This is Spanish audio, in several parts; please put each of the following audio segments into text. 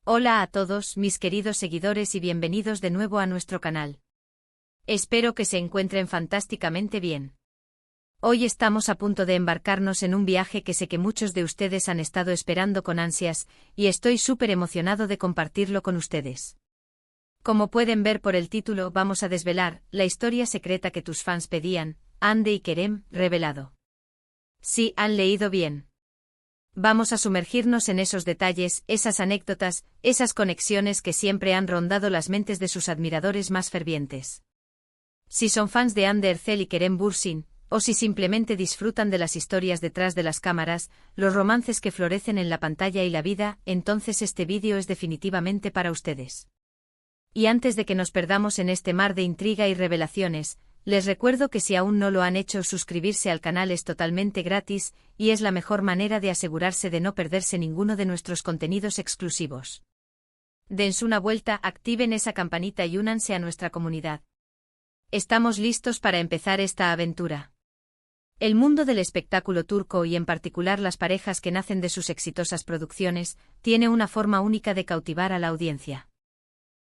Hola a todos mis queridos seguidores y bienvenidos de nuevo a nuestro canal. Espero que se encuentren fantásticamente bien. Hoy estamos a punto de embarcarnos en un viaje que sé que muchos de ustedes han estado esperando con ansias, y estoy súper emocionado de compartirlo con ustedes. Como pueden ver por el título, vamos a desvelar la historia secreta que tus fans pedían, Hande y Kerem, revelado. Sí, han leído bien. Vamos a sumergirnos en esos detalles, esas anécdotas, esas conexiones que siempre han rondado las mentes de sus admiradores más fervientes. Si son fans de Hande Erçel y Kerem Bürsin, o si simplemente disfrutan de las historias detrás de las cámaras, los romances que florecen en la pantalla y la vida, entonces este vídeo es definitivamente para ustedes. Y antes de que nos perdamos en este mar de intriga y revelaciones, les recuerdo que si aún no lo han hecho, suscribirse al canal es totalmente gratis, y es la mejor manera de asegurarse de no perderse ninguno de nuestros contenidos exclusivos. Dense una vuelta, activen esa campanita y únanse a nuestra comunidad. Estamos listos para empezar esta aventura. El mundo del espectáculo turco y en particular las parejas que nacen de sus exitosas producciones, tiene una forma única de cautivar a la audiencia.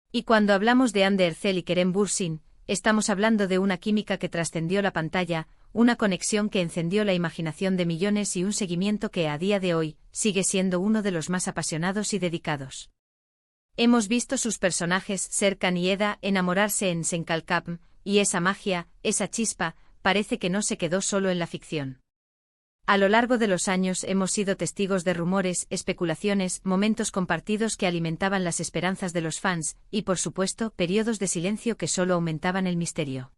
Y cuando hablamos de Hande Erçel y Kerem Bürsin, estamos hablando de una química que trascendió la pantalla, una conexión que encendió la imaginación de millones y un seguimiento que a día de hoy sigue siendo uno de los más apasionados y dedicados. Hemos visto sus personajes Serkan y Eda enamorarse en Senkalkapm, y esa magia, esa chispa, parece que no se quedó solo en la ficción. A lo largo de los años hemos sido testigos de rumores, especulaciones, momentos compartidos que alimentaban las esperanzas de los fans, y por supuesto, periodos de silencio que solo aumentaban el misterio.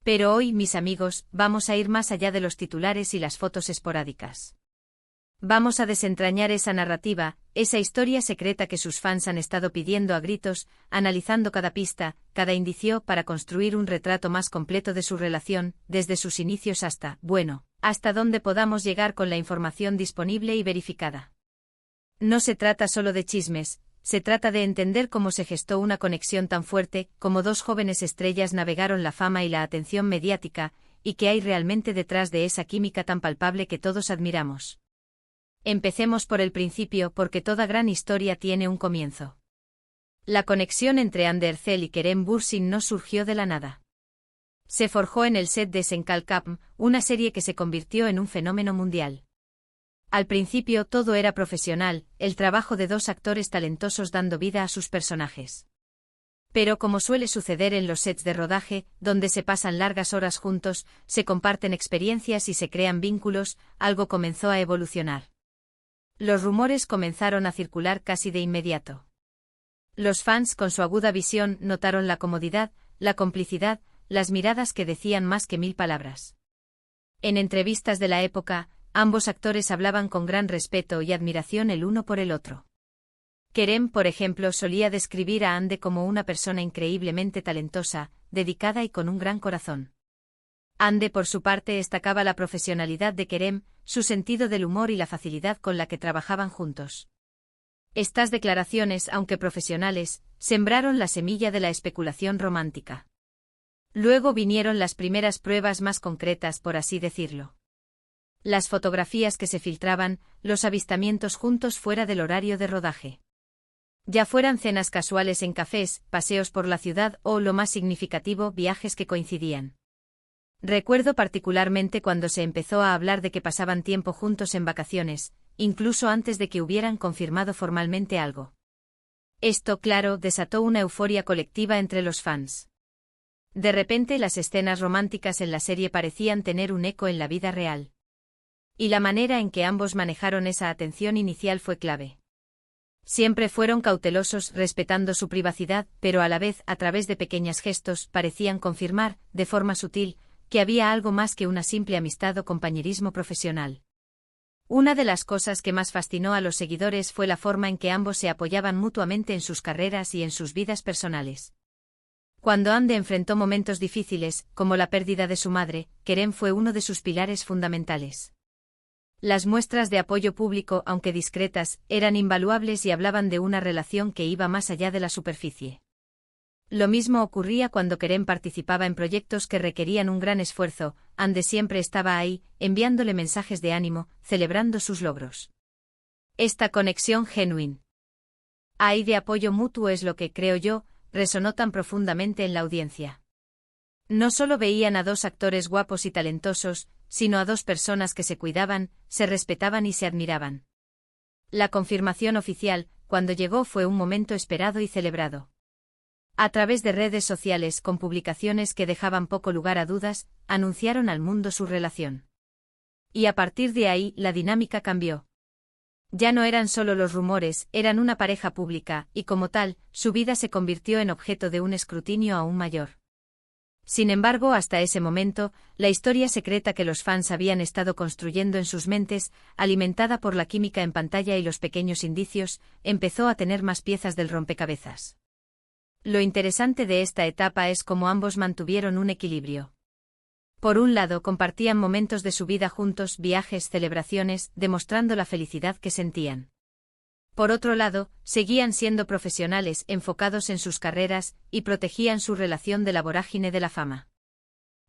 Pero hoy, mis amigos, vamos a ir más allá de los titulares y las fotos esporádicas. Vamos a desentrañar esa narrativa, esa historia secreta que sus fans han estado pidiendo a gritos, analizando cada pista, cada indicio para construir un retrato más completo de su relación, desde sus inicios hasta dónde podamos llegar con la información disponible y verificada. No se trata solo de chismes, se trata de entender cómo se gestó una conexión tan fuerte, cómo dos jóvenes estrellas navegaron la fama y la atención mediática, y qué hay realmente detrás de esa química tan palpable que todos admiramos. Empecemos por el principio porque toda gran historia tiene un comienzo. La conexión entre Hande Erçel y Kerem Bürsin no surgió de la nada. Se forjó en el set de Senkalkapm, una serie que se convirtió en un fenómeno mundial. Al principio todo era profesional, el trabajo de dos actores talentosos dando vida a sus personajes. Pero como suele suceder en los sets de rodaje, donde se pasan largas horas juntos, se comparten experiencias y se crean vínculos, algo comenzó a evolucionar. Los rumores comenzaron a circular casi de inmediato. Los fans, con su aguda visión, notaron la comodidad, la complicidad, las miradas que decían más que 1000 palabras. En entrevistas de la época, ambos actores hablaban con gran respeto y admiración el uno por el otro. Kerem, por ejemplo, solía describir a Hande como una persona increíblemente talentosa, dedicada y con un gran corazón. Hande, por su parte, destacaba la profesionalidad de Kerem, su sentido del humor y la facilidad con la que trabajaban juntos. Estas declaraciones, aunque profesionales, sembraron la semilla de la especulación romántica. Luego vinieron las primeras pruebas más concretas, por así decirlo. Las fotografías que se filtraban, los avistamientos juntos fuera del horario de rodaje. Ya fueran cenas casuales en cafés, paseos por la ciudad o, lo más significativo, viajes que coincidían. Recuerdo particularmente cuando se empezó a hablar de que pasaban tiempo juntos en vacaciones, incluso antes de que hubieran confirmado formalmente algo. Esto, claro, desató una euforia colectiva entre los fans. De repente las escenas románticas en la serie parecían tener un eco en la vida real. Y la manera en que ambos manejaron esa atención inicial fue clave. Siempre fueron cautelosos, respetando su privacidad, pero a la vez, a través de pequeños gestos, parecían confirmar, de forma sutil, que había algo más que una simple amistad o compañerismo profesional. Una de las cosas que más fascinó a los seguidores fue la forma en que ambos se apoyaban mutuamente en sus carreras y en sus vidas personales. Cuando Hande enfrentó momentos difíciles, como la pérdida de su madre, Kerem fue uno de sus pilares fundamentales. Las muestras de apoyo público, aunque discretas, eran invaluables y hablaban de una relación que iba más allá de la superficie. Lo mismo ocurría cuando Kerem participaba en proyectos que requerían un gran esfuerzo, Hande siempre estaba ahí, enviándole mensajes de ánimo, celebrando sus logros. Esta conexión genuina Ahí de apoyo mutuo es lo que, creo yo, resonó tan profundamente en la audiencia. No solo veían a dos actores guapos y talentosos, sino a dos personas que se cuidaban, se respetaban y se admiraban. La confirmación oficial, cuando llegó, fue un momento esperado y celebrado. A través de redes sociales con publicaciones que dejaban poco lugar a dudas, anunciaron al mundo su relación. Y a partir de ahí la dinámica cambió. Ya no eran solo los rumores, eran una pareja pública, y como tal, su vida se convirtió en objeto de un escrutinio aún mayor. Sin embargo, hasta ese momento, la historia secreta que los fans habían estado construyendo en sus mentes, alimentada por la química en pantalla y los pequeños indicios, empezó a tener más piezas del rompecabezas. Lo interesante de esta etapa es cómo ambos mantuvieron un equilibrio. Por un lado, compartían momentos de su vida juntos, viajes, celebraciones, demostrando la felicidad que sentían. Por otro lado, seguían siendo profesionales, enfocados en sus carreras, y protegían su relación de la vorágine de la fama.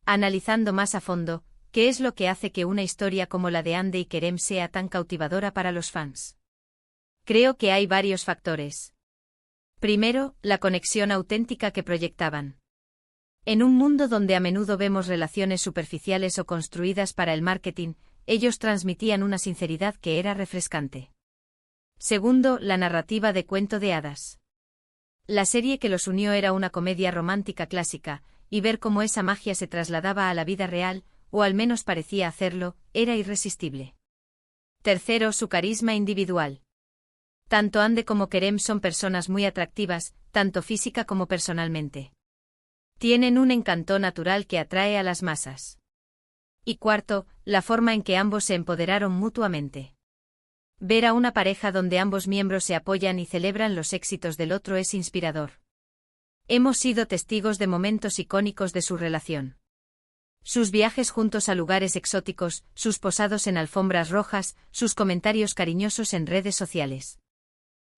Analizando más a fondo, ¿qué es lo que hace que una historia como la de Hande y Kerem sea tan cautivadora para los fans? Creo que hay varios factores. Primero, la conexión auténtica que proyectaban. En un mundo donde a menudo vemos relaciones superficiales o construidas para el marketing, ellos transmitían una sinceridad que era refrescante. Segundo, la narrativa de cuento de hadas. La serie que los unió era una comedia romántica clásica, y ver cómo esa magia se trasladaba a la vida real, o al menos parecía hacerlo, era irresistible. Tercero, su carisma individual. Tanto Hande como Kerem son personas muy atractivas, tanto física como personalmente. Tienen un encanto natural que atrae a las masas. Y cuarto, la forma en que ambos se empoderaron mutuamente. Ver a una pareja donde ambos miembros se apoyan y celebran los éxitos del otro es inspirador. Hemos sido testigos de momentos icónicos de su relación. Sus viajes juntos a lugares exóticos, sus posados en alfombras rojas, sus comentarios cariñosos en redes sociales.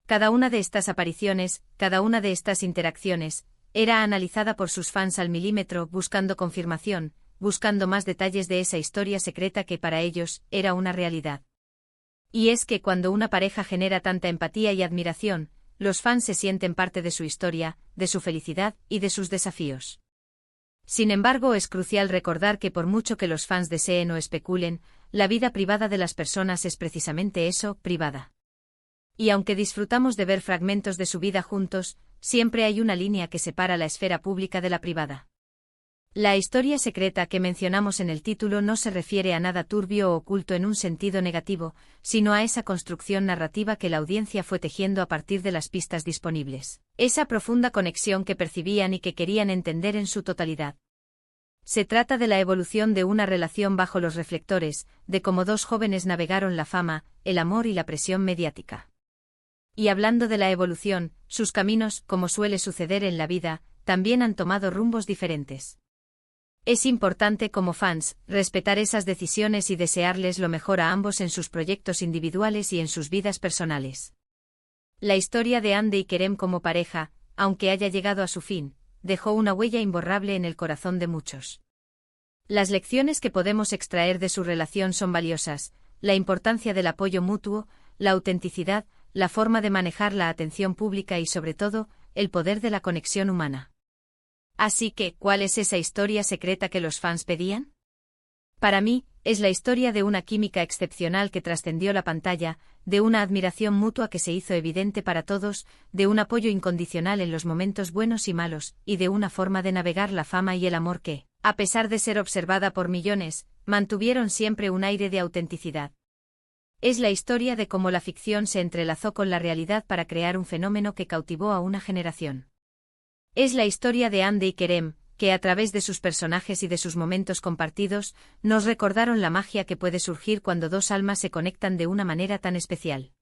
Cada una de estas apariciones, cada una de estas interacciones, era analizada por sus fans al milímetro, buscando confirmación, buscando más detalles de esa historia secreta que para ellos era una realidad. Y es que cuando una pareja genera tanta empatía y admiración, los fans se sienten parte de su historia, de su felicidad y de sus desafíos. Sin embargo, es crucial recordar que por mucho que los fans deseen o especulen, la vida privada de las personas es precisamente eso, privada. Y aunque disfrutamos de ver fragmentos de su vida juntos, siempre hay una línea que separa la esfera pública de la privada. La historia secreta que mencionamos en el título no se refiere a nada turbio o oculto en un sentido negativo, sino a esa construcción narrativa que la audiencia fue tejiendo a partir de las pistas disponibles, esa profunda conexión que percibían y que querían entender en su totalidad. Se trata de la evolución de una relación bajo los reflectores, de cómo dos jóvenes navegaron la fama, el amor y la presión mediática. Y hablando de la evolución, sus caminos, como suele suceder en la vida, también han tomado rumbos diferentes. Es importante como fans, respetar esas decisiones y desearles lo mejor a ambos en sus proyectos individuales y en sus vidas personales. La historia de Hande y Kerem como pareja, aunque haya llegado a su fin, dejó una huella imborrable en el corazón de muchos. Las lecciones que podemos extraer de su relación son valiosas, la importancia del apoyo mutuo, la autenticidad, la forma de manejar la atención pública y sobre todo, el poder de la conexión humana. Así que, ¿cuál es esa historia secreta que los fans pedían? Para mí, es la historia de una química excepcional que trascendió la pantalla, de una admiración mutua que se hizo evidente para todos, de un apoyo incondicional en los momentos buenos y malos, y de una forma de navegar la fama y el amor que, a pesar de ser observada por millones, mantuvieron siempre un aire de autenticidad. Es la historia de cómo la ficción se entrelazó con la realidad para crear un fenómeno que cautivó a una generación. Es la historia de Hande y Kerem, que a través de sus personajes y de sus momentos compartidos, nos recordaron la magia que puede surgir cuando dos almas se conectan de una manera tan especial.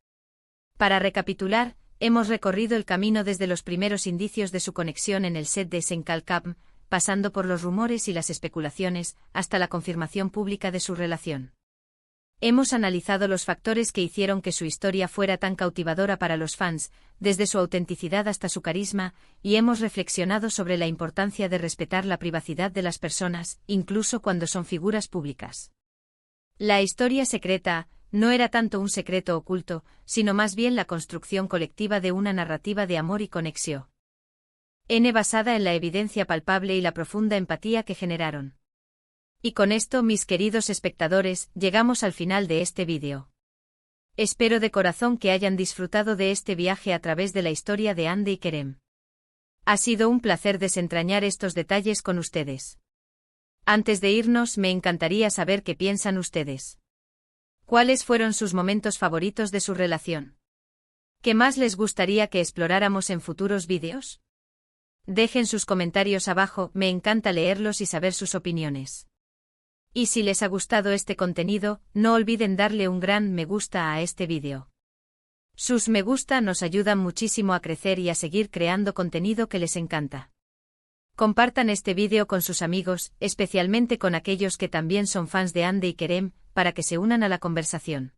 Para recapitular, hemos recorrido el camino desde los primeros indicios de su conexión en el set de Senkalkam, pasando por los rumores y las especulaciones, hasta la confirmación pública de su relación. Hemos analizado los factores que hicieron que su historia fuera tan cautivadora para los fans, desde su autenticidad hasta su carisma, y hemos reflexionado sobre la importancia de respetar la privacidad de las personas, incluso cuando son figuras públicas. La historia secreta no era tanto un secreto oculto, sino más bien la construcción colectiva de una narrativa de amor y conexión. Basada en la evidencia palpable y la profunda empatía que generaron. Y con esto, mis queridos espectadores, llegamos al final de este vídeo. Espero de corazón que hayan disfrutado de este viaje a través de la historia de Hande y Kerem. Ha sido un placer desentrañar estos detalles con ustedes. Antes de irnos, me encantaría saber qué piensan ustedes. ¿Cuáles fueron sus momentos favoritos de su relación? ¿Qué más les gustaría que exploráramos en futuros vídeos? Dejen sus comentarios abajo, me encanta leerlos y saber sus opiniones. Y si les ha gustado este contenido, no olviden darle un gran me gusta a este vídeo. Sus me gusta nos ayudan muchísimo a crecer y a seguir creando contenido que les encanta. Compartan este vídeo con sus amigos, especialmente con aquellos que también son fans de Hande y Kerem, para que se unan a la conversación.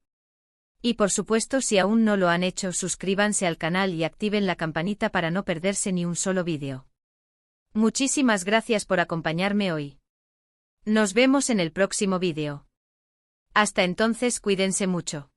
Y por supuesto, si aún no lo han hecho, suscríbanse al canal y activen la campanita para no perderse ni un solo vídeo. Muchísimas gracias por acompañarme hoy. Nos vemos en el próximo vídeo. Hasta entonces, cuídense mucho.